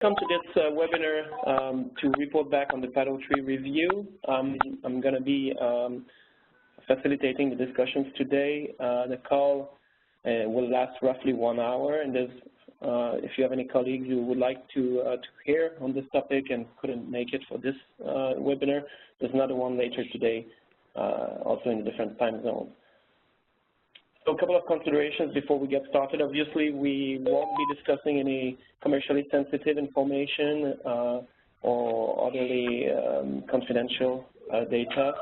Welcome to this webinar to report back on the PADO 3 review. I'm going to be facilitating the discussions today. The call will last roughly 1 hour, and if you have any colleagues who would like to hear on this topic and couldn't make it for this webinar, there's another one later today, also in a different time zone. So a couple of considerations before we get started. Obviously, we won't be discussing any commercially sensitive information or otherly confidential data.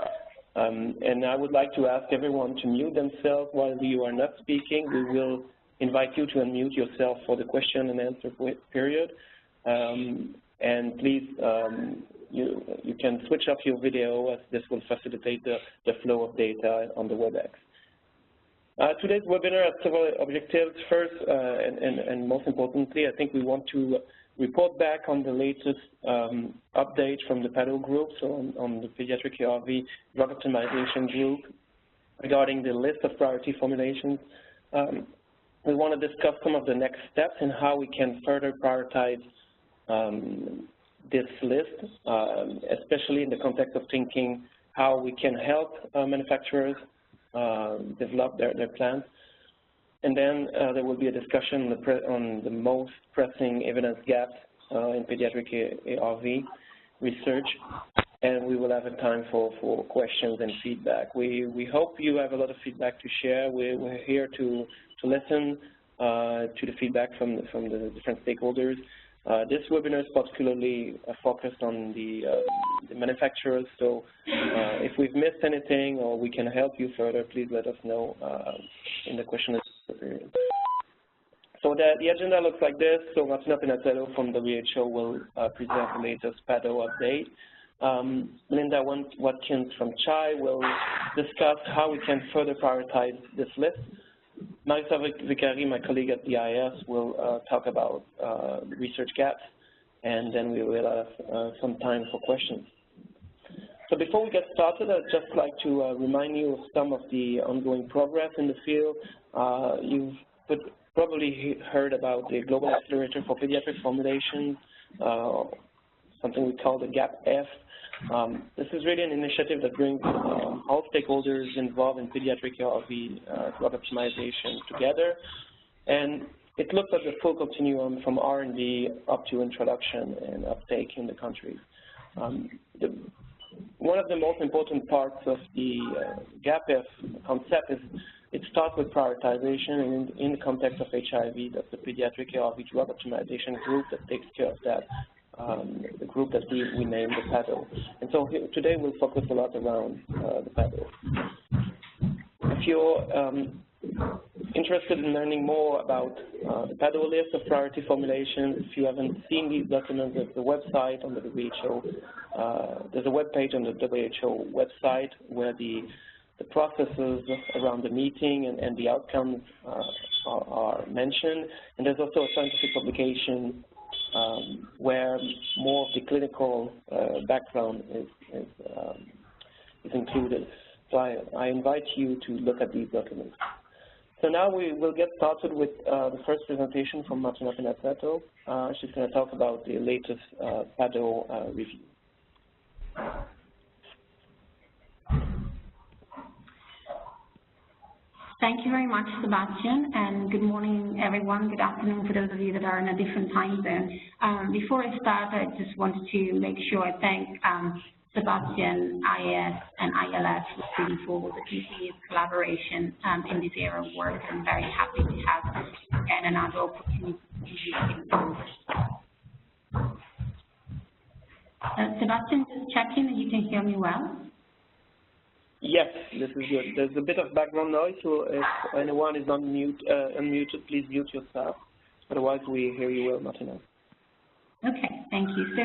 And I would like to ask everyone to mute themselves while you are not speaking. We will invite you to unmute yourself for the question and answer period. And please, you can switch off your video, as this will facilitate the flow of data on the WebEx. Today's webinar has several objectives. First, and most importantly, I think we want to report back on the latest update from the PADO group, so on the pediatric ARV drug optimization group, regarding the list of priority formulations. We want to discuss some of the next steps and how we can further prioritize this list, especially in the context of thinking how we can help manufacturers develop their plans. And then there will be a discussion on the most pressing evidence gaps in pediatric ARV research, and we will have a time for questions and feedback. We hope you have a lot of feedback to share. We're here to listen to the feedback from the different stakeholders. This webinar is particularly focused on the manufacturers, so if we've missed anything or we can help you further, please let us know in the question and answer period. So the agenda looks like this. So Martina Pinatello from WHO will present the latest PADO update. Linda Watkins from CHAI will discuss how we can further prioritize this list. Marisa Vicari, my colleague at the IS, will talk about research gaps, and then we will have some time for questions. So before we get started, I'd just like to remind you of some of the ongoing progress in the field. You've probably heard about the Global Accelerator for Pediatric Formulations, something we call the GAP-F. This is really an initiative that brings all stakeholders involved in pediatric ARV drug optimization together, and it looks at the full continuum from R&D up to introduction and uptake in the country. One of the most important parts of the GAP-F concept is it starts with prioritization, and in the context of HIV, that's the Pediatric ARV Drug Optimization Group that takes care of that. The group that we named the PADO. And so today we'll focus a lot around the PADO. If you're interested in learning more about the PADO list of priority formulations, if you haven't seen these documents, there's a website on the WHO. There's a web page on the WHO website where the processes around the meeting and the outcomes are mentioned. And there's also a scientific publication where more of the clinical background is included. So I invite you to look at these documents. So now we will get started with the first presentation from Martina Pinatello. She's going to talk about the latest PADO review. Thank you very much, Sebastian, and good morning, everyone. Good afternoon for those of you that are in a different time zone. Before I start, I just wanted to make sure I thank Sebastian, IS, and ILF for the continued collaboration in this area of work. I'm very happy to have again another opportunity to improve. Sebastian, just checking that you can hear me well. Yes, this is good. There's a bit of background noise, so if anyone is unmuted, please mute yourself. Otherwise, we hear you well, Martina. Okay, thank you. So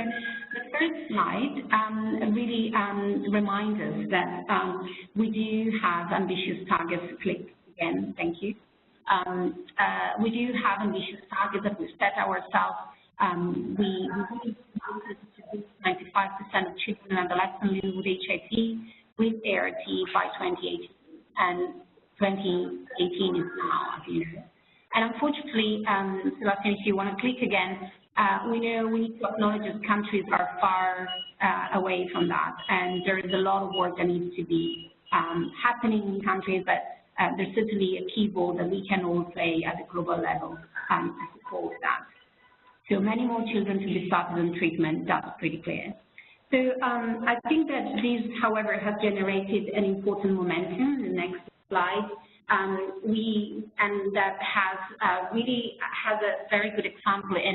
the first slide really reminds us that we do have ambitious targets. Click again, thank you. We do have ambitious targets that we set ourselves. We really wanted to reach 95% of children and adolescents living with HIV with ART by 2018, and 2018 is now, as you know. And unfortunately, Sebastian, if you want to click again, We know we need to acknowledge that countries are far away from that, and there is a lot of work that needs to be happening in countries, but there's certainly a key role that we can all play at a global level to support that. So many more children to be started on treatment, that's pretty clear. So I think that this, however, has generated an important momentum. The next slide. And that has really has a very good example in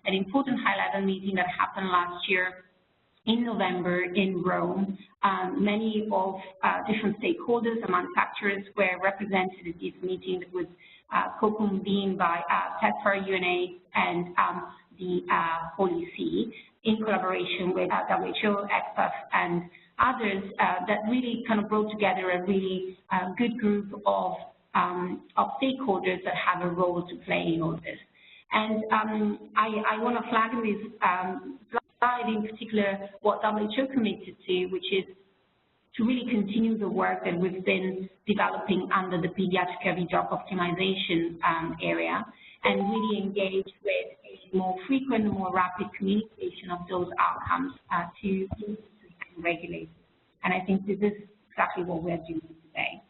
an important high-level meeting that happened last year in November in Rome. Many of different stakeholders and manufacturers were represented at this meeting that was co-convened by PEPFAR, UNA, and the Holy See in collaboration with WHO, ECPAF, and others that really kind of brought together a really good group of stakeholders that have a role to play in all this. And I want to flag in this slide in particular what WHO committed to, which is to really continue the work that we've been developing under the pediatric early drug optimization area, and really engage with a more frequent, more rapid communication of those outcomes to industry and regulators. And I think this is exactly what we're doing today.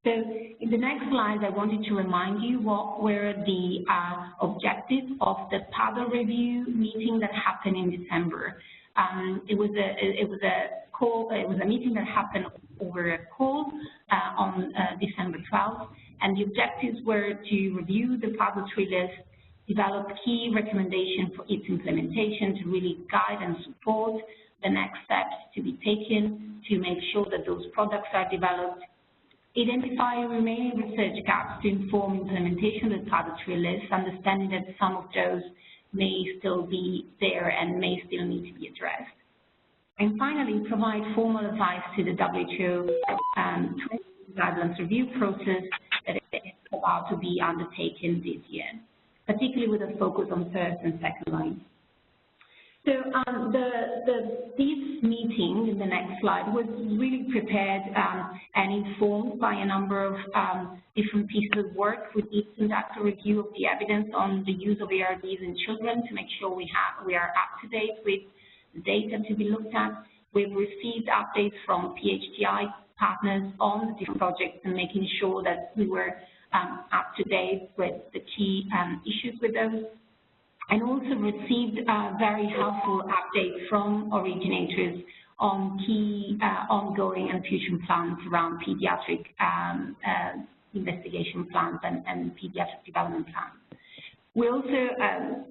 So in the next slide, I wanted to remind you what were the objectives of the PADO review meeting that happened in December. It was a meeting that happened over a call on December 12th, and the objectives were to review the PADO 3 list, develop key recommendations for its implementation to really guide and support the next steps to be taken to make sure that those products are developed, identify remaining research gaps to inform implementation of the PADO 3 list, understanding that some of those may still be there and may still need to be addressed. And finally, provide formal advice to the WHO guidelines review process that is about to be undertaken this year, particularly with a focus on first and second line. So this meeting, in the next slide, was really prepared and informed by a number of different pieces of work. We did conduct a review of the evidence on the use of ARDs in children to make sure we are up to date with the data to be looked at. We've received updates from PHTI partners on the different projects and making sure that we were up to date with the key issues with those. And also received very helpful updates from originators on key ongoing and future plans around pediatric investigation plans and pediatric development plans. We also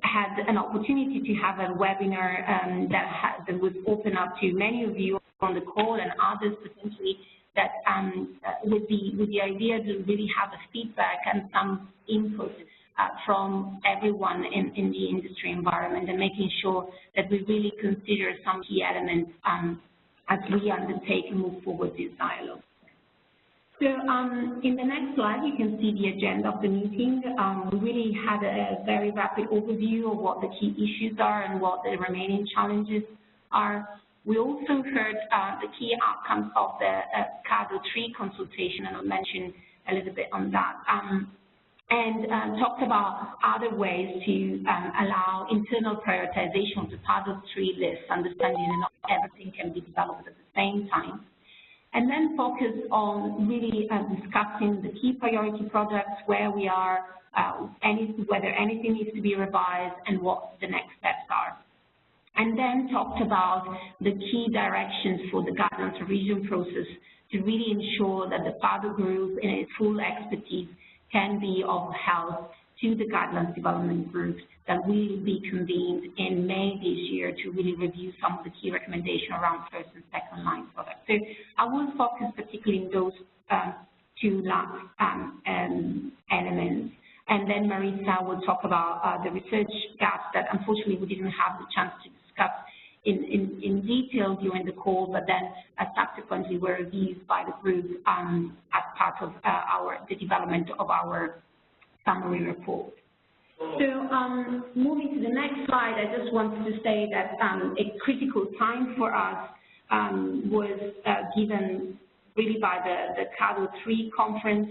had an opportunity to have a webinar that was open up to many of you on the call and others potentially, that with the idea to really have a feedback and some input from everyone in the industry environment, and making sure that we really consider some key elements as we undertake and move forward this dialogue. So in the next slide, you can see the agenda of the meeting. We really had a very rapid overview of what the key issues are and what the remaining challenges are. We also heard the key outcomes of the PADO 3 consultation, and I'll mention a little bit on that. And talked about other ways to allow internal prioritization of the PADO 3 list, understanding that not everything can be developed at the same time. And then focus on really discussing the key priority projects, where we are, whether anything needs to be revised, and what the next steps are. And then talked about the key directions for the guidelines revision process to really ensure that the PADO group, in its full expertise, can be of help to the guidelines development groups that will be convened in May this year to really review some of the key recommendations around first and second line products. So I will focus particularly in those two last elements. And then Marisa will talk about the research gaps that unfortunately we didn't have the chance to discuss in detail during the call, but then subsequently were reviewed by the group as part of the development of our summary report. So moving to the next slide, I just wanted to say that a critical time for us was given really by the PADO 3 conference.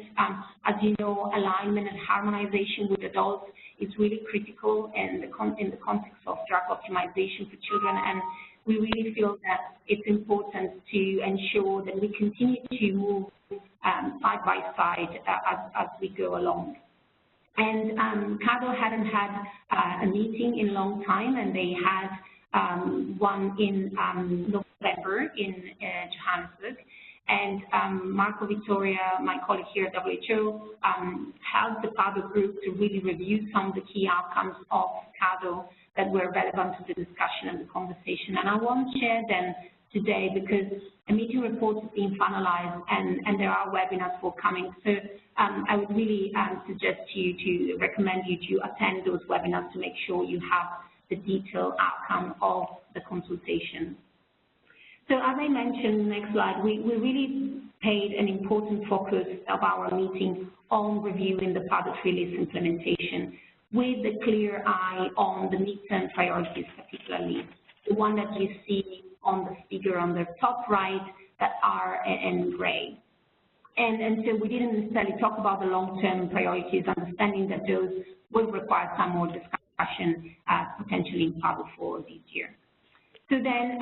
As you know, alignment and harmonization with adults is really critical in the context of drug optimization for children, and we really feel that it's important to ensure that we continue to move side by side as we go along. And PADO hadn't had a meeting in a long time, and they had one in November in Johannesburg. And Marco Vittoria, my colleague here at WHO, helped the PADO group to really review some of the key outcomes of PADO that were relevant to the discussion and the conversation. And I won't share them today because a meeting report is being finalized and there are webinars forthcoming. So I would really recommend you to attend those webinars to make sure you have the detailed outcome of the consultation. So as I mentioned, next slide, we really paid an important focus of our meeting on reviewing the PADO 3 list implementation with a clear eye on the midterm priorities, particularly the one that you see on the figure on the top right that are in gray. And so we didn't necessarily talk about the long-term priorities, understanding that those will require some more discussion potentially in PADO 4 this year. So then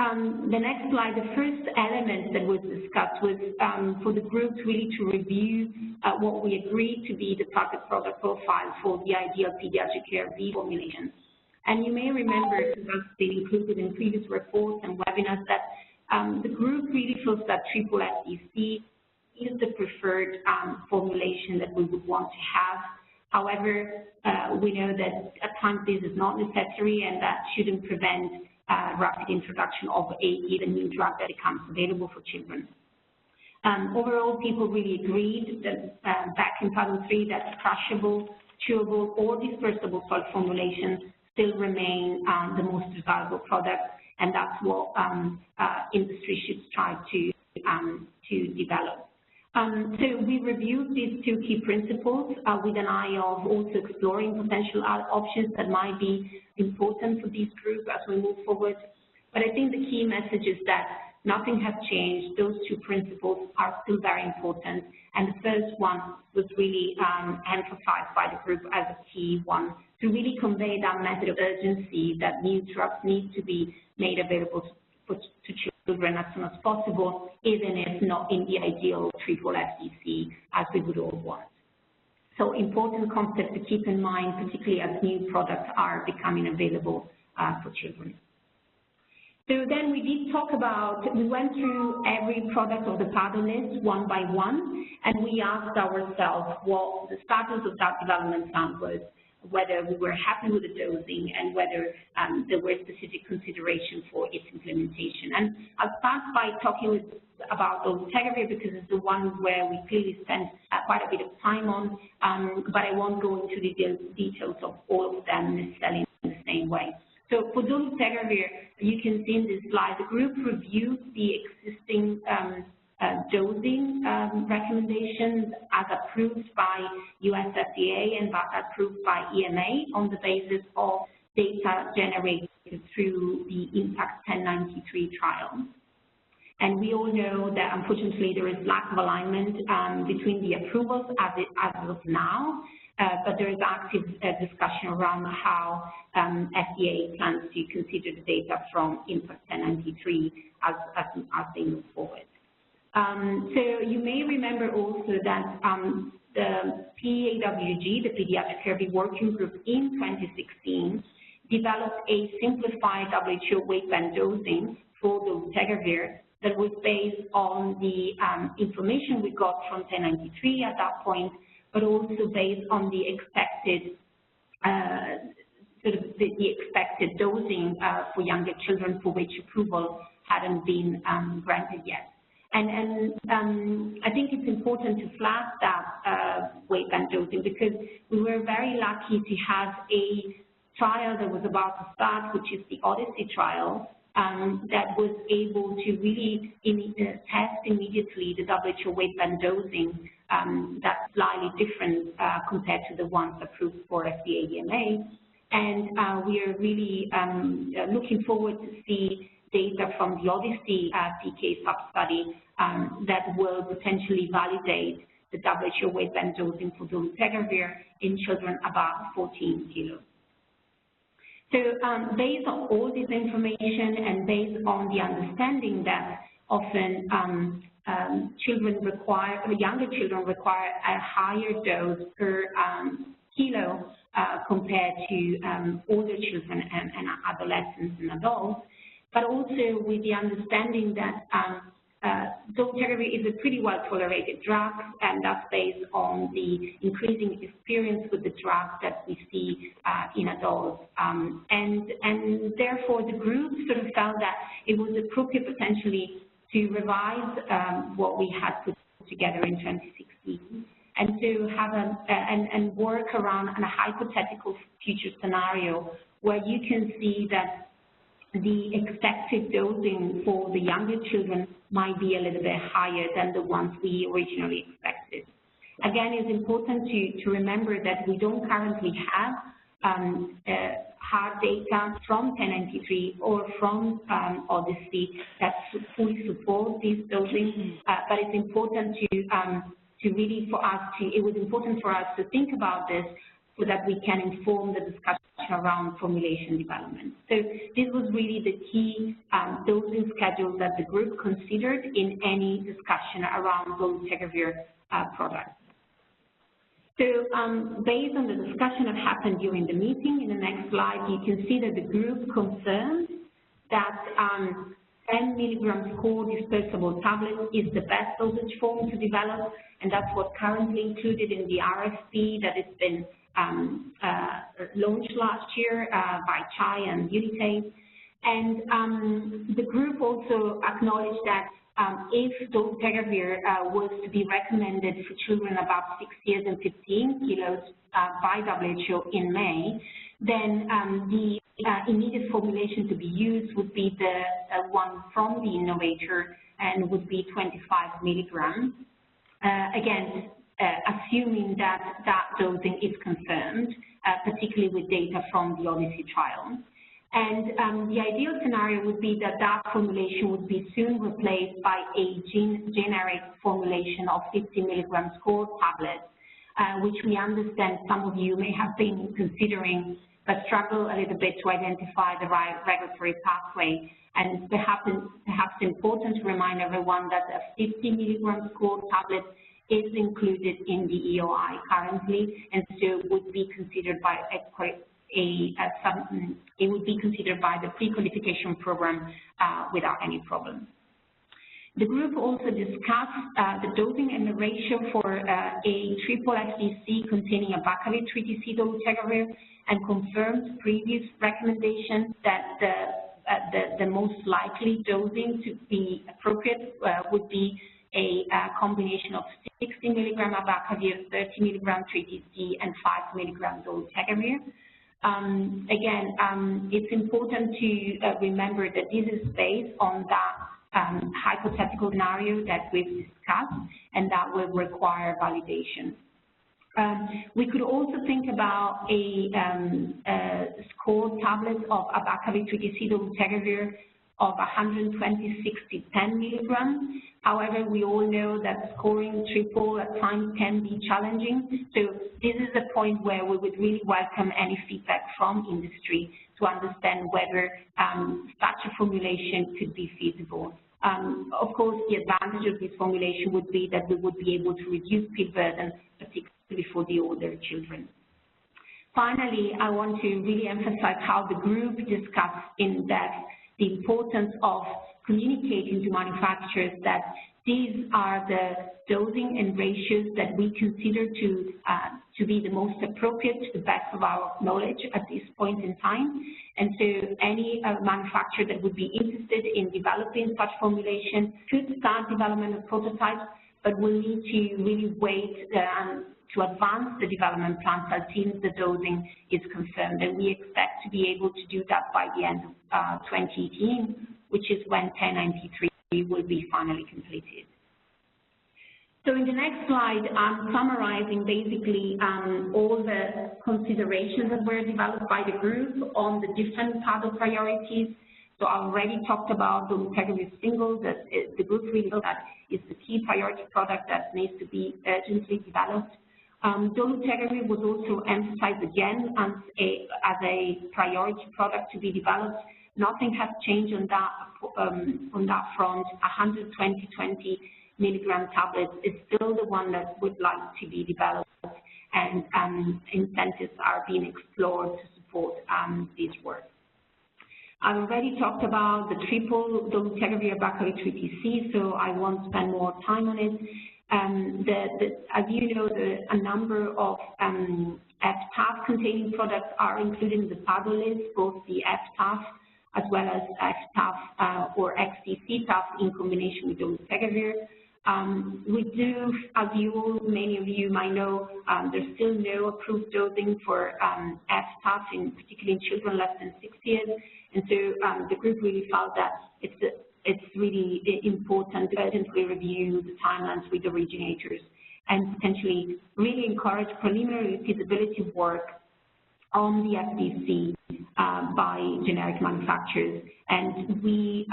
the next slide, the first element that was discussed was for the group really to review what we agreed to be the target product profile for the ideal pediatric ARV formulation. And you may remember, because that's been included in previous reports and webinars, that the group really feels that triple FDC is the preferred formulation that we would want to have. However, we know that at times this is not necessary, and that shouldn't prevent rapid introduction of a new drug that becomes available for children. Overall, people really agreed that back in PADO 3 that crushable, chewable, or dispersible solid formulation still remain the most desirable product, and that's what industry should try to develop. So we reviewed these two key principles with an eye of also exploring potential options that might be important for this group as we move forward. But I think the key message is that nothing has changed. Those two principles are still very important. And the first one was really emphasized by the group as a key one to really convey that message of urgency that new drugs need to be made available to children as soon as possible, even if not in the ideal triple FDC as we would all want. So important concept to keep in mind, particularly as new products are becoming available for children. So then we did talk about, we went through every product of the PADO list one by one, and we asked ourselves what the status of that development plan was, whether we were happy with the dosing, and whether there were specific considerations for its implementation. And I'll start by talking about dolutegravir because it's the one where we clearly spent quite a bit of time on, but I won't go into the details of all of them necessarily in the same way. So for dolutegravir, you can see in this slide, the group reviewed the existing dosing recommendations as approved by US FDA and approved by EMA on the basis of data generated through the IMPACT 1093 trial. And we all know that unfortunately there is lack of alignment between the approvals as of now, but there is active discussion around how FDA plans to consider the data from IMPACT 1093 as they move forward. So you may remember also that the PAWG, the Pediatric ARV Working Group in 2016, developed a simplified WHO weight band dosing for dolutegravir that was based on the information we got from 1093 at that point, but also based on the expected the expected dosing for younger children for which approval hadn't been granted yet. And I think it's important to flag that weight band dosing because we were very lucky to have a trial that was about to start, which is the Odyssey trial, that was able to really test immediately the WHO weight band dosing that's slightly different compared to the ones approved for FDA EMA. And we are really looking forward to see data from the Odyssey PK sub-study that will potentially validate the WHO weight band dosing for dolutegravir in children above 14 kilos. So based on all this information and based on the understanding that often younger children require a higher dose per kilo compared to older children and adolescents and adults, but also with the understanding that dolutegravir is a pretty well-tolerated drug, and that's based on the increasing experience with the drug that we see in adults. And therefore, the group sort of felt that it was appropriate potentially to revise what we had put together in 2016, and to have and work around a hypothetical future scenario where you can see that the expected dosing for the younger children might be a little bit higher than the ones we originally expected. Again, it's important to remember that we don't currently have hard data from 1093 or from Odyssey that fully support this dosing, but it's important it was important for us to think about this so that we can inform the discussion around formulation development. So this was really the key dosing schedule that the group considered in any discussion around dolutegravir products. So based on the discussion that happened during the meeting, in the next slide, you can see that the group confirmed that 10 milligrams core dispersible tablet is the best dosage form to develop, and that's what's currently included in the RFP that has been launched last year by CHAI and Unitaid. And the group also acknowledged that if dolutegravir was to be recommended for children above 6 years and 15 kilos by WHO in May, then the immediate formulation to be used would be the one from the innovator and would be 25 milligrams. Again, assuming that that dosing is confirmed, particularly with data from the Odyssey trial. And the ideal scenario would be that that formulation would be soon replaced by a generic formulation of 50 milligrams core tablets, which we understand some of you may have been considering, but struggle a little bit to identify the right regulatory pathway. And perhaps important to remind everyone that a 50 milligrams core tablet is included in the EOI currently, and so would be considered by it would be considered by the pre-qualification program without any problem. The group also discussed the dosing and the ratio for a triple FDC containing abacavir 3TC dolutegravir, and confirmed previous recommendations that the most likely dosing to be appropriate would be a combination of 60 milligram abacavir, 30 milligram 3TC, and 5 milligram dolutegravir. Again, it's important to remember that this is based on that hypothetical scenario that we've discussed, and that will require validation. We could also think about a score tablet of abacavir 3TC dolutegravir of 120, 60, 10 milligrams. However, we all know that scoring triple at times can be challenging. So this is a point where we would really welcome any feedback from industry to understand whether such a formulation could be feasible. Of course, the advantage of this formulation would be that we would be able to reduce pill burden, particularly for the older children. Finally, I want to really emphasize how the group discussed in depth the importance of communicating to manufacturers that these are the dosing and ratios that we consider to be the most appropriate to the best of our knowledge at this point in time. And so any manufacturer that would be interested in developing such formulation could start development of prototypes, but will need to really wait to advance the development plans until the dosing is confirmed. And we expect to be able to do that by the end of 2018, which is when 1093 will be finally completed. So in the next slide, I'm summarizing basically all the considerations that were developed by the group on the different PADO priorities. So I already talked about dolutegravir single, that the group really felt that is the key priority product that needs to be urgently developed. Dolutegravir was also emphasized again as a priority product to be developed. Nothing has changed on that front. 120 milligram tablets is still the one that would like to be developed, and incentives are being explored to support this work. I've already talked about the triple dolutegravir bacillus 3TC, so I won't spend more time on it. As you know, a number of FTAF containing products are included in the PADO list, both the FTAF as well as FTAF or XDC-TAF in combination with dolutegravir. We do, as many of you might know, there's still no approved dosing for FTAF, particularly in children less than 6 years, and so the group really felt that it's really important to urgently review the timelines with originators and potentially really encourage preliminary feasibility work on the FDC by generic manufacturers. And we,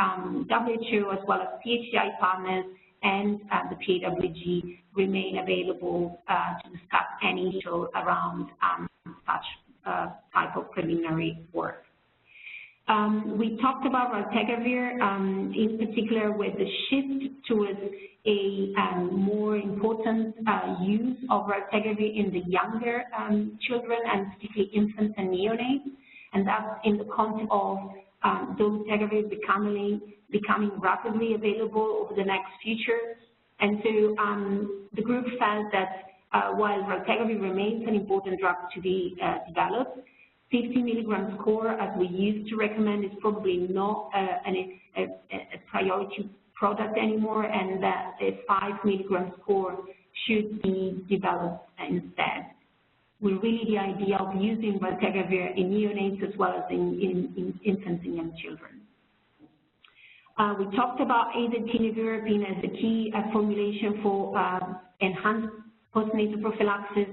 WHO as well as CHDI partners and the PAWG remain available to discuss any detail around such type of preliminary work. We talked about raltegravir, in particular with the shift towards a more important use of raltegravir in the younger children, and particularly infants and neonates, and that's in the context of dolutegravir becoming rapidly available over the next future. And so the group felt that while raltegravir remains an important drug to be developed, 50 milligram score, as we used to recommend, is probably not a priority product anymore, and that a 5 milligram score should be developed instead. With really the idea of using raltegravir in neonates as well as in infants and young children. We talked about azathioprine as a key formulation for enhanced postnatal prophylaxis,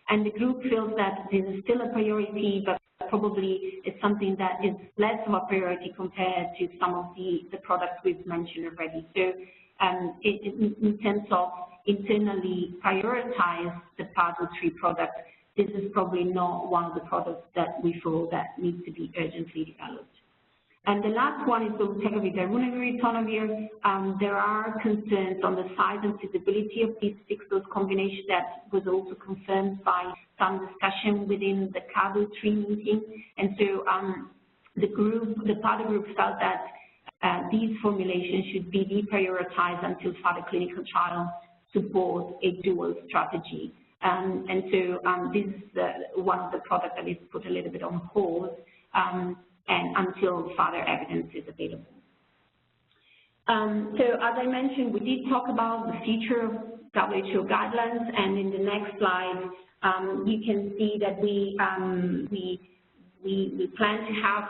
and the group feels that this is still a priority, but probably it's something that is less of a priority compared to some of the products we've mentioned already. So in terms of internally prioritize the PADO 3 product, this is probably not one of the products that we feel that needs to be urgently developed. And the last one is dolutegravir darunavir ritonavir. There are concerns on the size and feasibility of these fixed-dose combination that was also confirmed by some discussion within the PADO 3 meeting. And so the PADO group felt that these formulations should be deprioritized until further clinical trials support a dual strategy. And so this is one of the products that is put a little bit on hold and until further evidence is available. So as I mentioned, we did talk about the future of WHO guidelines, and in the next slide, you can see that we plan to have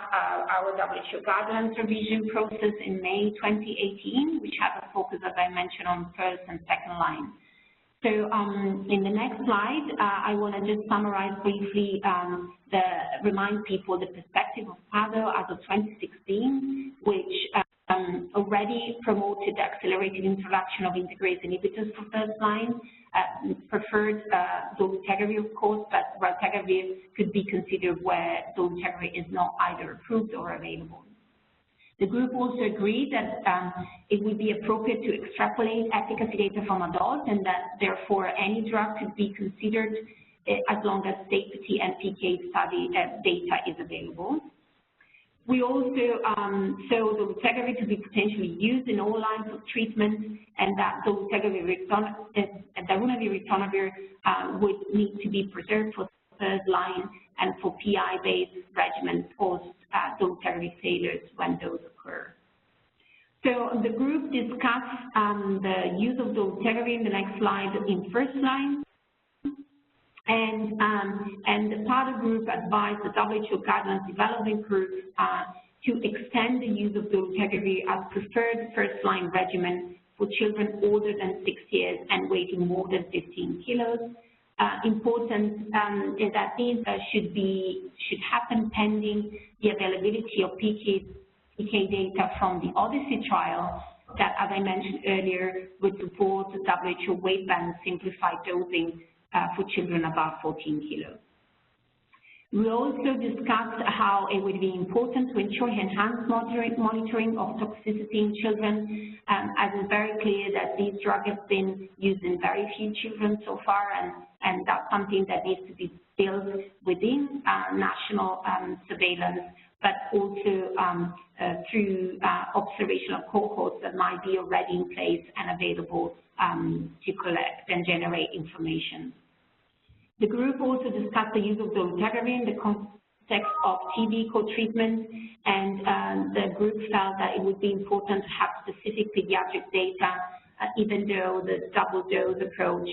our WHO guidelines revision process in May 2018, which has a focus, as I mentioned, on first and second line. So in the next slide, I want to just summarize briefly, remind people the perspective of PADO as of 2016, which already promoted the accelerated introduction of integrase inhibitors for first line, preferred dolutegravir, of course, but raltegravir could be considered where dolutegravir is not either approved or available. The group also agreed that it would be appropriate to extrapolate efficacy data from adults, and that therefore any drug could be considered as long as safety and PK study data is available. We also saw dolutegravir to be potentially used in all lines of treatment, and that darunavir ritonavir would need to be preserved for third line and for PI-based regimens post dolutegravir failures when those occur. So the group discussed the use of dolutegravir in the next slide in first line, and the PADO group advised the WHO guidelines development group to extend the use of dolutegravir as preferred first line regimen for children older than 6 years and weighing more than 15 kilos. Important is that these should happen pending the availability of PK PK data from the Odyssey trial that, as I mentioned earlier, would support the WHO weight band simplified dosing for children above 14 kilos. We also discussed how it would be important to ensure enhanced monitoring of toxicity in children, as it's very clear that this drug has been used in very few children so far, and that's something that needs to be built within national surveillance, but also through observational cohorts that might be already in place and available to collect and generate information. The group also discussed the use of dolutegravir in the context of TB co-treatment, and the group felt that it would be important to have specific pediatric data, even though the double dose approach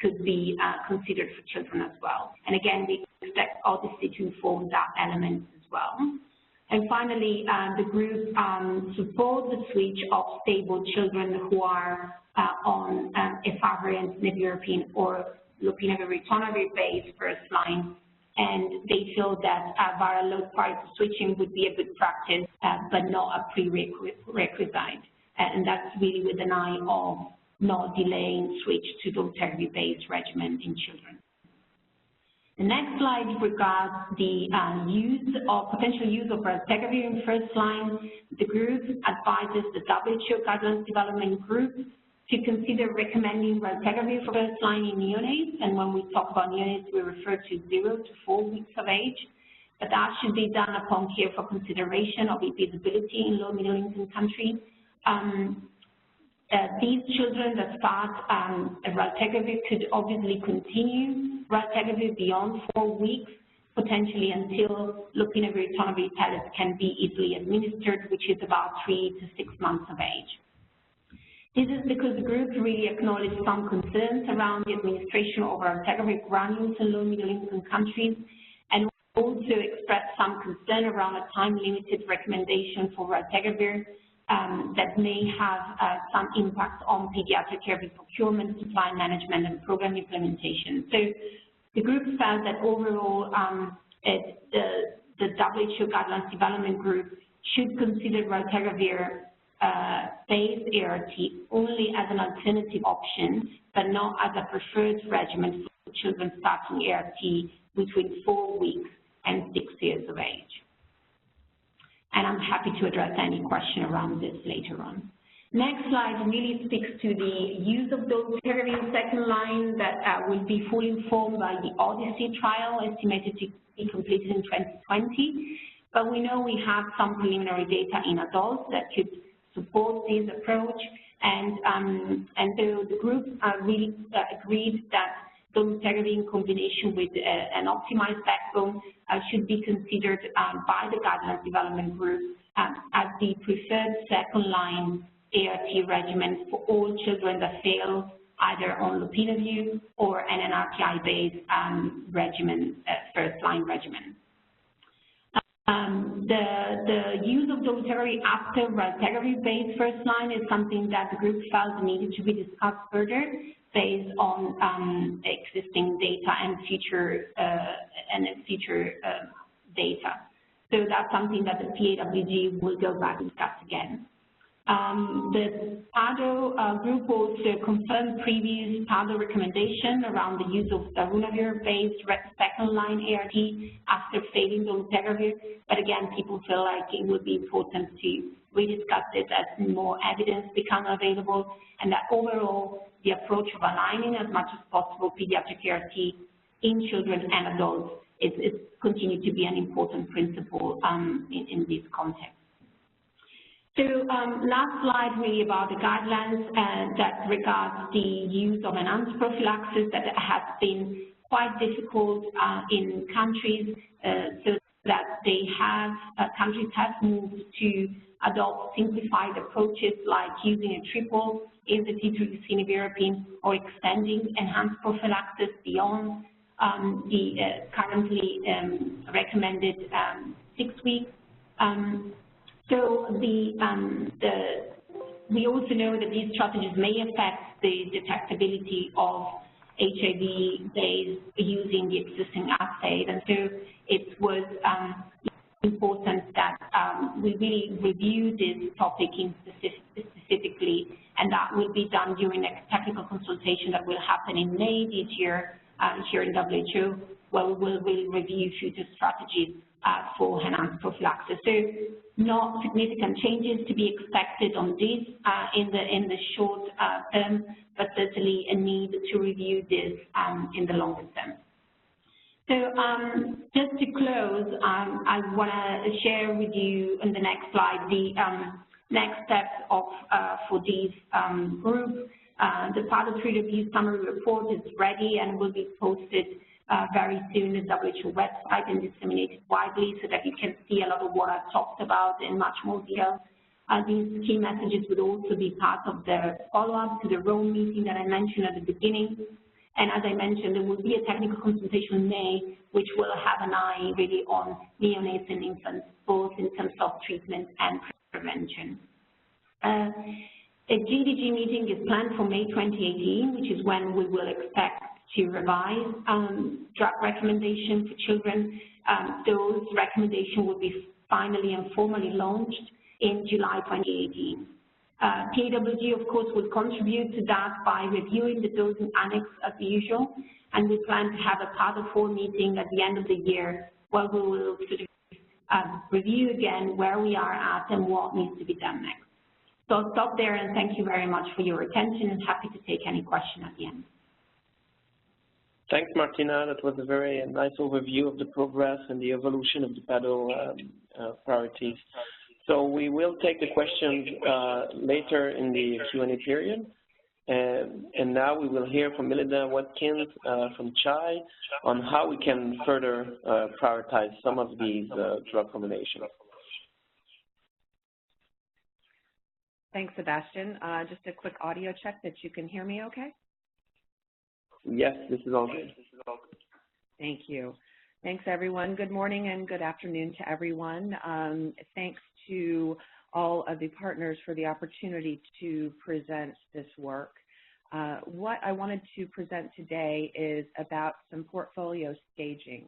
could be considered for children as well. And again, we expect Odyssey to inform that element as well. And finally, the group supports the switch of stable children who are on efavirenz, nevirapine, or lopinavir-ritonavir-based first line, and they feel that viral load prior to switching would be a good practice, but not a prerequisite. And that's really with an eye of not delaying switch to dolutegravir-based regimen in children. The next slide regards the potential use of raltegravir in first line. The group advises the WHO Guidelines Development Group to consider recommending raltegravir for first line in neonates, and when we talk about neonates, we refer to 0 to 4 weeks of age. But that should be done upon careful consideration of its feasibility in low middle income countries. These children that start raltegravir could obviously continue raltegravir beyond 4 weeks, potentially until lopinavir-ritonavir pellets can be easily administered, which is about 3 to 6 months of age. This is because the group really acknowledged some concerns around the administration of raltegravir granules in low middle income countries, and also expressed some concern around a time-limited recommendation for raltegravir that may have some impact on pediatric therapy procurement, supply management, and program implementation. So the group felt that overall the WHO Guidelines Development Group should consider raltegravir based ART only as an alternative option, but not as a preferred regimen for children starting ART between 4 weeks and 6 years of age. And I'm happy to address any question around this later on. Next slide really speaks to the use of dolutegravir in second line that will be fully informed by the Odyssey trial, estimated to be completed in 2020. But we know we have some preliminary data in adults that could support this approach, and so the group really agreed that dolutegravir in combination with an optimized backbone should be considered by the Guidelines Development Group as the preferred second-line ART regimen for all children that fail either on lopinavir or an NRTI-based regimen, first-line regimen. The use of dolutegravir after raltegravir-based first line is something that the group felt needed to be discussed further based on existing data and future data. So that's something that the PAWG will go back and discuss again. The PADO group also confirmed previous PADO recommendation around the use of darunavir-based second-line ART after failing dolutegravir, but again, people feel like it would be important to rediscuss this as more evidence becomes available, and that overall, the approach of aligning as much as possible pediatric ART in children and adults is continued to be an important principle in this context. So last slide really about the guidelines that regards the use of enhanced prophylaxis that has been quite difficult in countries, so that they have, countries have moved to adopt simplified approaches like using a triple azacitidine or extending enhanced prophylaxis beyond the currently recommended 6 weeks. So we also know that these strategies may affect the detectability of HIV-based using the existing assay, and so it was important that we really review this topic in specifically, and that will be done during a technical consultation that will happen in May this year here in WHO, where we will review future strategies for enhanced prophylaxis. So not significant changes to be expected on this in the short term, but certainly a need to review this in the longer term. So just to close, I want to share with you in the next slide the next steps of for this group. The PADO 3 review summary report is ready and will be posted very soon on the WHO website and disseminated widely so that you can see a lot of what I've talked about in much more detail. These key messages would also be part of the follow-up to the Rome meeting that I mentioned at the beginning. And as I mentioned, there will be a technical consultation in May, which will have an eye really on neonates and infants, both in terms of treatment and prevention. A GDG meeting is planned for May 2018, which is when we will expect to revise drug recommendation for children. Those recommendations will be finally and formally launched in July 2018. PAWG, of course, will contribute to that by reviewing the dosing annex as usual, and we plan to have a PADO 4 meeting at the end of the year where we will sort of review again where we are at and what needs to be done next. So I'll stop there and thank you very much for your attention and happy to take any question at the end. Thanks, Martina. That was a very nice overview of the progress and the evolution of the PADO priorities. So we will take the questions later in the Q&A period. And now we will hear from Melinda Watkins from CHAI on how we can further prioritize some of these drug combinations. Thanks, Sebastian. Just a quick audio check that you can hear me okay? Yes, this is all good. Thank you. Thanks, everyone. Good morning and good afternoon to everyone. Thanks to all of the partners for the opportunity to present this work. What I wanted to present today is about some portfolio staging.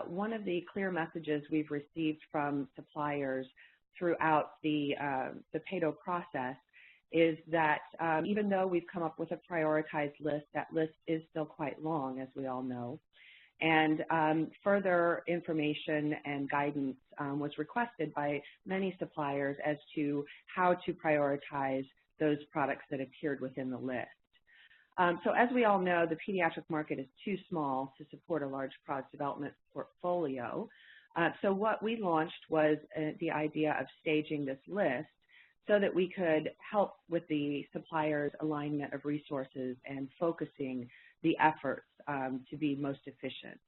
One of the clear messages we've received from suppliers throughout the PADO process is that even though we've come up with a prioritized list, that list is still quite long, as we all know. And further information and guidance was requested by many suppliers as to how to prioritize those products that appeared within the list. So as we all know, the pediatric market is too small to support a large product development portfolio. So what we launched was the idea of staging this list so that we could help with the suppliers' alignment of resources and focusing the efforts to be most efficient.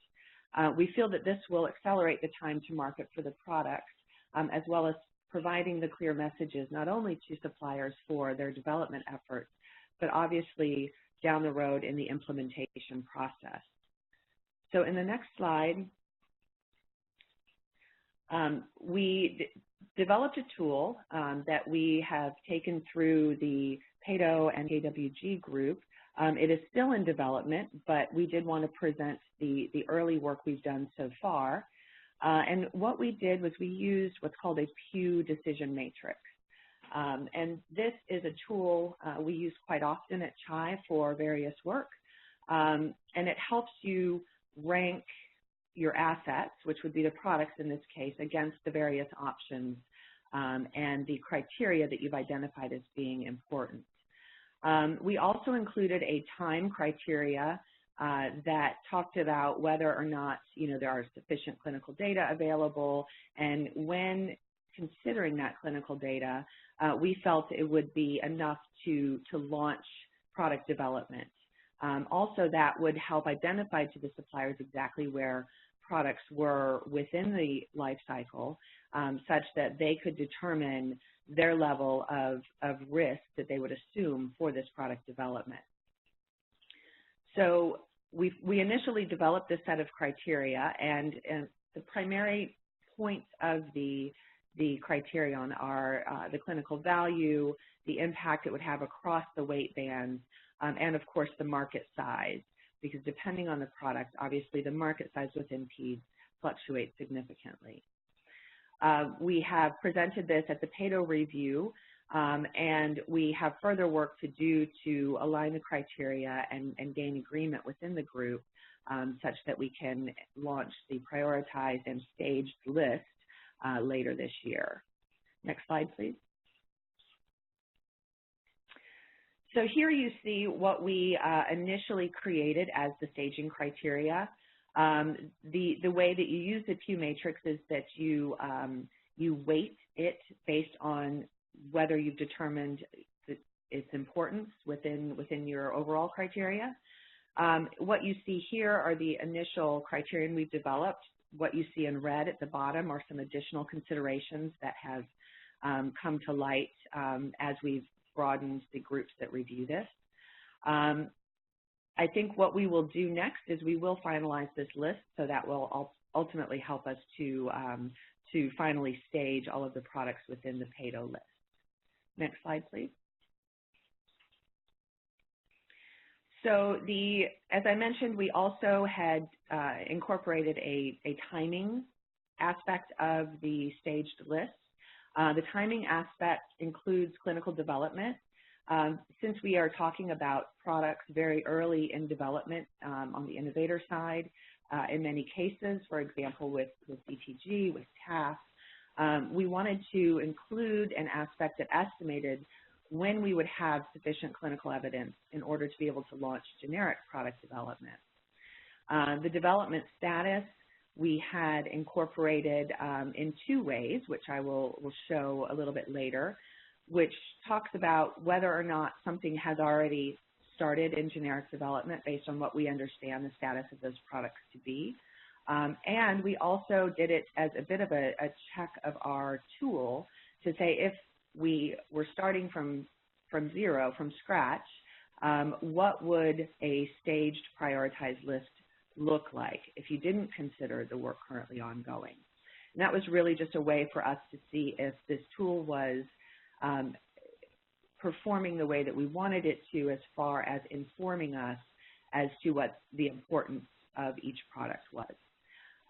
We feel that this will accelerate the time to market for the products, as well as providing the clear messages not only to suppliers for their development efforts, but obviously down the road in the implementation process. So in the next slide, we developed a tool that we have taken through the PADO and PAWG group. It is still in development, but we did want to present the early work we've done so far. And what we did was we used what's called a Pew decision matrix. And this is a tool we use quite often at CHAI for various work. And it helps you rank your assets, which would be the products in this case, against the various options and the criteria that you've identified as being important. We also included a time criteria that talked about whether or not, there are sufficient clinical data available, and when considering that clinical data, we felt it would be enough to launch product development. Also, that would help identify to the suppliers exactly where products were within the life cycle, such that they could determine their level of risk that they would assume for this product development. So we initially developed this set of criteria, and the primary points of the criterion are the clinical value, the impact it would have across the weight bands, and of course the market size, because depending on the product, obviously the market size within PEDS fluctuates significantly. We have presented this at the PADO review, and we have further work to do to align the criteria and gain agreement within the group such that we can launch the prioritized and staged list later this year. Next slide, please. So here you see what we initially created as the staging criteria. The way that you use the Pew matrix is that you weight it based on whether you've determined its importance within your overall criteria. What you see here are the initial criterion we've developed. What you see in red at the bottom are some additional considerations that have come to light as we've broadened the groups that review this. I think what we will do next is we will finalize this list, so that will ultimately help us to finally stage all of the products within the PADO list. Next slide, please. So as I mentioned, we also had incorporated a timing aspect of the staged list. The timing aspect includes clinical development. Since we are talking about products very early in development on the innovator side, in many cases, for example, with CTG, with TAF, we wanted to include an aspect that estimated when we would have sufficient clinical evidence in order to be able to launch generic product development. The development status we had incorporated in two ways, which I will show a little bit later, which talks about whether or not something has already started in generic development based on what we understand the status of those products to be. And we also did it as a bit of a check of our tool to say if we were starting from zero, from scratch, what would a staged prioritized list look like if you didn't consider the work currently ongoing? And that was really just a way for us to see if this tool was performing the way that we wanted it to as far as informing us as to what the importance of each product was.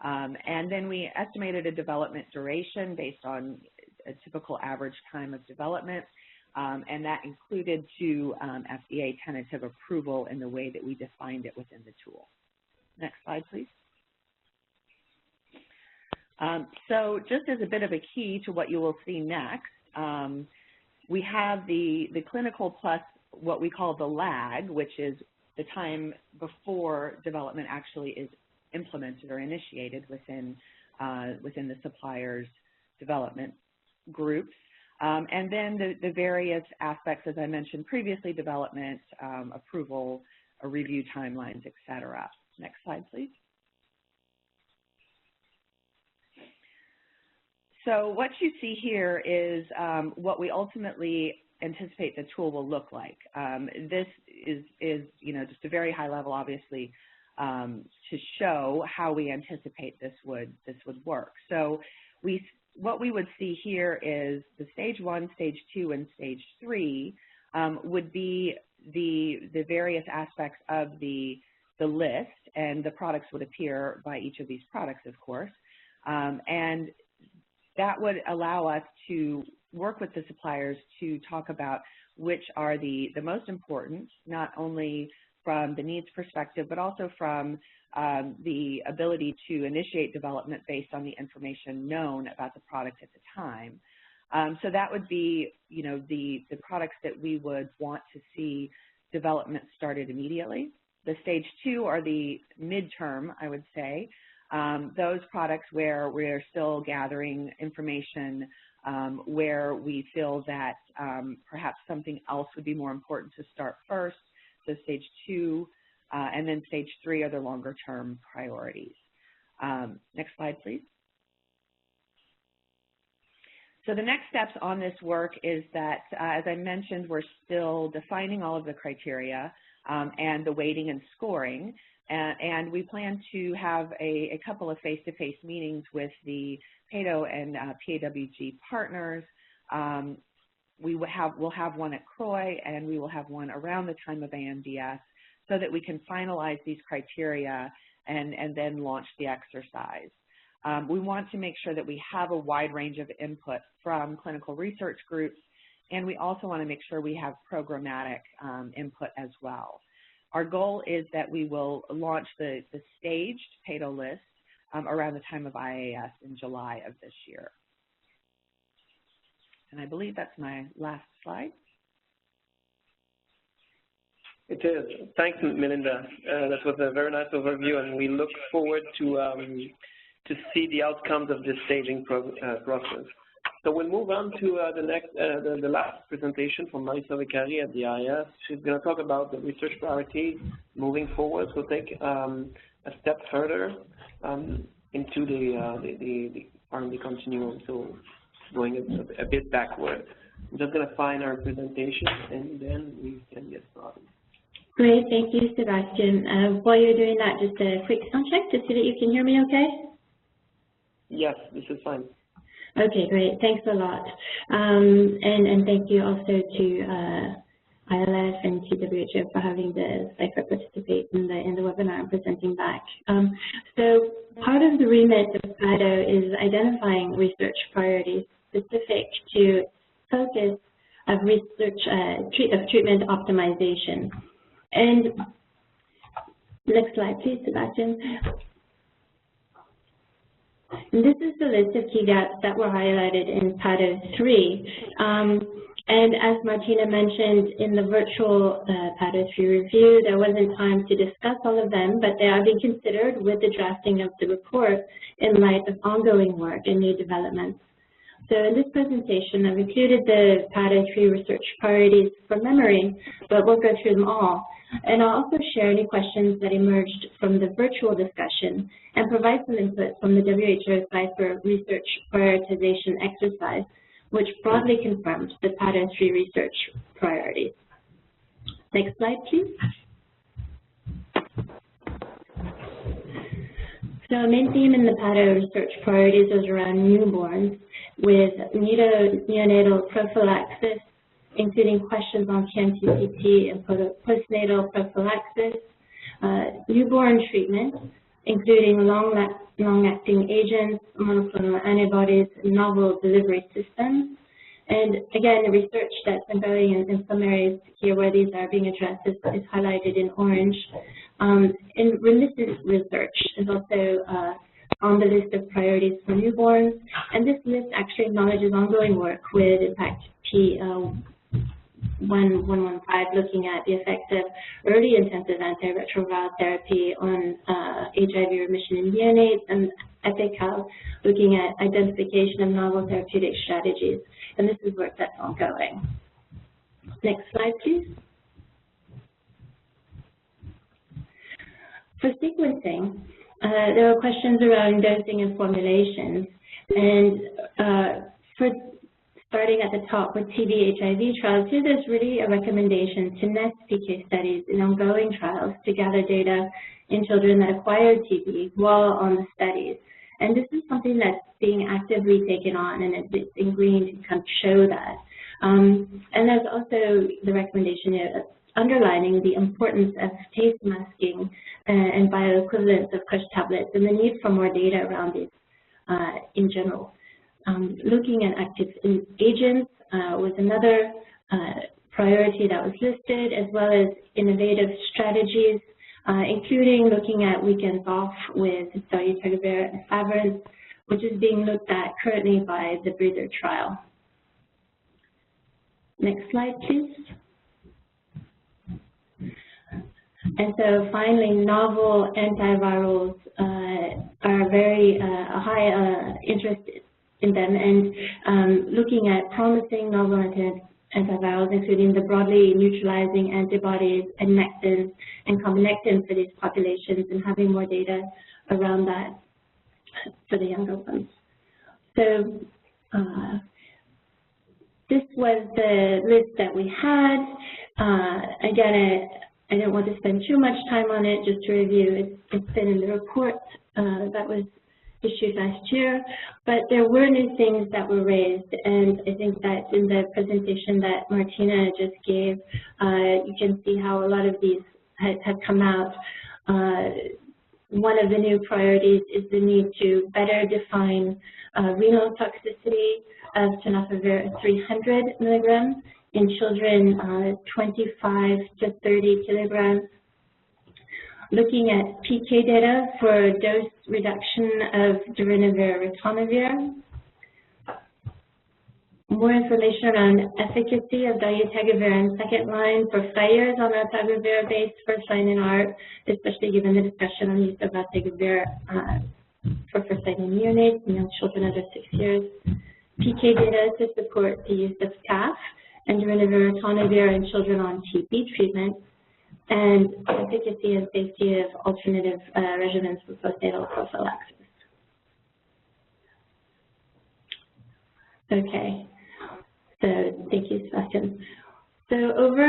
And then we estimated a development duration based on a typical average time of development, and that included to FDA tentative approval in the way that we defined it within the tool. Next slide, please. So just as a bit of a key to what you will see next, we have the clinical plus what we call the lag, which is the time before development actually is implemented or initiated within the supplier's development groups. And then the various aspects, as I mentioned previously, development, approval, review timelines, et cetera. Next slide, please. So what you see here is what we ultimately anticipate the tool will look like. This is just a very high level, obviously, to show how we anticipate this would work. So what we would see here is the stage 1, stage 2, and stage 3 would be the various aspects of the list, and the products would appear by each of these products, of course. And that would allow us to work with the suppliers to talk about which are the most important, not only from the needs perspective, but also from the ability to initiate development based on the information known about the product at the time. So that would be, the products that we would want to see development started immediately. The stage 2 are the midterm, I would say, those products where we're still gathering information, where we feel that perhaps something else would be more important to start first. So stage 2 and then stage 3 are the longer term priorities. Next slide, please. So the next steps on this work is that, as I mentioned, we're still defining all of the criteria and the weighting and scoring. And we plan to have a couple of face-to-face meetings with the PADO and PAWG partners. We'll have one at CROI, and we will have one around the time of AMDS so that we can finalize these criteria and then launch the exercise. We want to make sure that we have a wide range of input from clinical research groups, and we also want to make sure we have programmatic input as well. Our goal is that we will launch the staged PADO list around the time of IAS in July of this year. And I believe that's my last slide. It is. Thanks, Melinda. That was a very nice overview, and we look forward to see the outcomes of this staging process. So we'll move on to the next, the last presentation from Marisa Vicari at the IIF. She's going to talk about the research priorities moving forward. So take a step further into the R&D continuum. So going a bit backward. I'm just going to find our presentation, and then we can get started. Great, thank you, Sebastian. While you're doing that, just a quick sound check to see that you can hear me okay? Yes, this is fine. Okay, great. Thanks a lot. And thank you also to ILF and TWHO for having the CIFER participate in the webinar and presenting back. So part of the remit of PADO is identifying research priorities specific to focus of research of treatment optimization. And next slide, please, Sebastian. And this is the list of key gaps that were highlighted in PADO 3. And as Martina mentioned in the virtual PADO 3 review, there wasn't time to discuss all of them, but they are being considered with the drafting of the report in light of ongoing work and new developments. So in this presentation, I've included the PADO 3 research priorities for memory, but we'll go through them all. And I'll also share any questions that emerged from the virtual discussion and provide some input from the WHO CIFER research prioritization exercise, which broadly confirmed the PADO 3 research priorities. Next slide, please. So a main theme in the PADO research priorities was around newborns with neonatal prophylaxis, including questions on CMT and postnatal prophylaxis, newborn treatment, including long-acting agents, monoclonal antibodies, novel delivery systems. And again, the research that's been going in some areas here where these are being addressed is highlighted in orange. And remittance research is also on the list of priorities for newborns. And this list actually acknowledges ongoing work with IMPACT P1115, looking at the effects of early intensive antiretroviral therapy on HIV remission in neonates, and EPICAL, looking at identification of novel therapeutic strategies. And this is work that's ongoing. Next slide, please. For sequencing, there were questions around dosing and formulations. And for starting at the top with TB HIV trials, here there's really a recommendation to nest PK studies in ongoing trials to gather data in children that acquired TB while on the studies. And this is something that's being actively taken on, and it's in green to kind of show that. And there's also the recommendation underlining the importance of taste masking and bioequivalence of Kush tablets and the need for more data around these in general. Looking at active agents was another priority that was listed, as well as innovative strategies, including looking at weekends off with dolutegravir and efavirenz, which is being looked at currently by the Breather trial. Next slide, please. And so finally, novel antivirals are very high interest in them, and looking at promising novel antivirals, including the broadly neutralizing antibodies and nectins and combinectin for these populations, and having more data around that for the younger ones. So this was the list that we had. Again, I don't want to spend too much time on it. Just to review, it's been in the report that was issued last year, but there were new things that were raised, and I think that in the presentation that Martina just gave, you can see how a lot of these had come out. one of the new priorities is the need to better define renal toxicity of tenofovir at 300 milligrams in children 25 to 30 kilograms. Looking at PK data for dose reduction of darunavir-ritonavir. More information around efficacy of dolutegravir in second line for failures on raltegravir-based first line in ART, especially given the discussion on use of raltegravir for first line in neonates, children under 6 years. PK data to support the use of CAF and darunavir-ritonavir in children on TB treatment, and efficacy and safety of alternative regimens for postnatal prophylaxis. Okay, so thank you, Sebastian. So over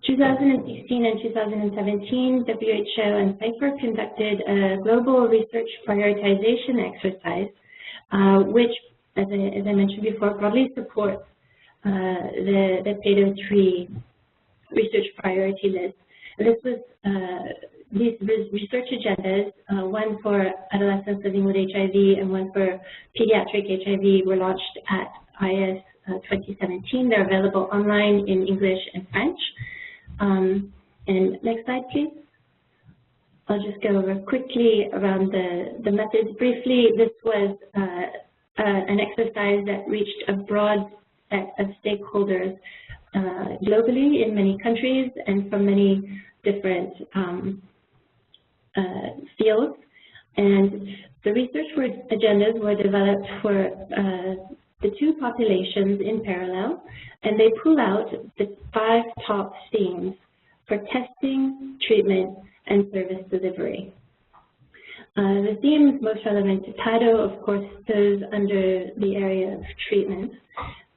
2016 and 2017, WHO and CIPHER conducted a global research prioritization exercise, which, as I mentioned before, broadly supports the PADO3 research priority list. This was these research agendas, one for adolescents living with HIV and one for pediatric HIV, were launched at IS 2017. They're available online in English and French. And next slide, please. I'll just go over quickly around the methods briefly. This was an exercise that reached a broad set of stakeholders globally in many countries and from many different fields. And the research agendas were developed for the two populations in parallel, and they pull out the 5 top themes for testing, treatment, and service delivery. The themes most relevant to PADO, of course, those under the area of treatment.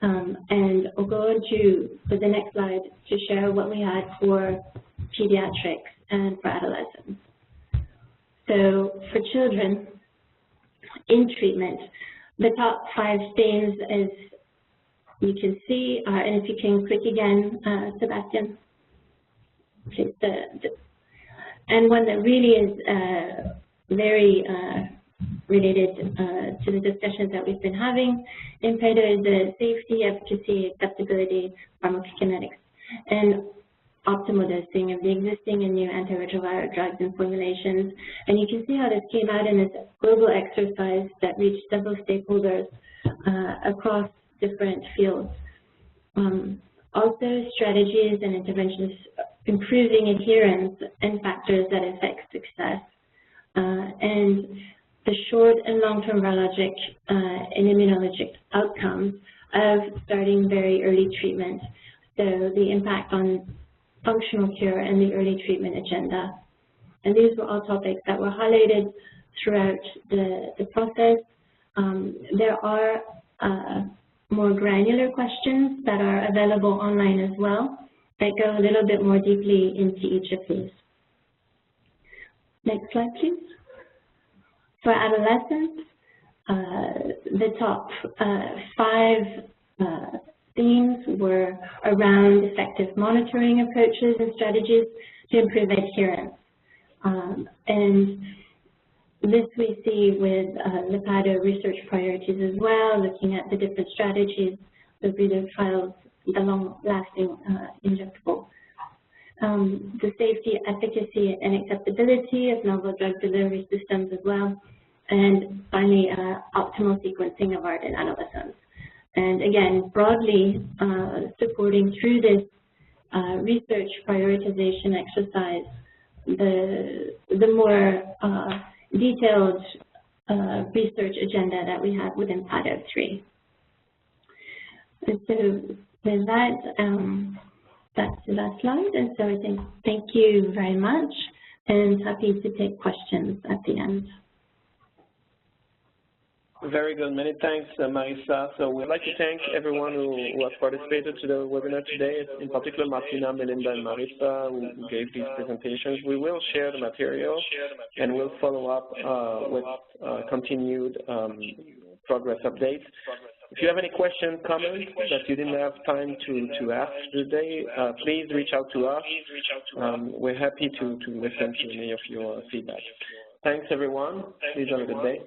And I'll go on to the next slide to share what we had for pediatrics and for adolescents. So for children in treatment, the top 5 themes, as you can see, and if you can click again, Sebastian, please, and one that really is very related to the discussions that we've been having in PADO is the safety, efficacy, acceptability, pharmacokinetics, and optimal dosing of the existing and new antiretroviral drugs and formulations. And you can see how this came out in this global exercise that reached several stakeholders across different fields. Also, strategies and interventions improving adherence and factors that affect success. And the short and long-term virologic and immunologic outcomes of starting very early treatment. So the impact on functional cure and the early treatment agenda. And these were all topics that were highlighted throughout the process. There are more granular questions that are available online as well that go a little bit more deeply into each of these. Next slide, please. For adolescents, the top 5 themes were around effective monitoring approaches and strategies to improve adherence. And this we see with the PADO research priorities as well, looking at the different strategies, the breeder trials, the long-lasting injectable. The safety, efficacy, and acceptability of novel drug delivery systems as well. And finally, optimal sequencing of ART in adolescents. And again, broadly supporting through this research prioritization exercise the more detailed research agenda that we have within PADO3. And so with that, that's the last slide. And so I think thank you very much, and happy to take questions at the end. Very good. Many thanks, Marisa. So we'd like to thank everyone who has participated to the webinar today, in particular Martina, Melinda, and Marisa, who gave these presentations. We will share the material, and we'll follow up with continued progress updates. If you have any questions, comments that you didn't have time to ask today, please reach out to us. We're happy to listen to any of your feedback. Thanks, everyone. Please have a good day.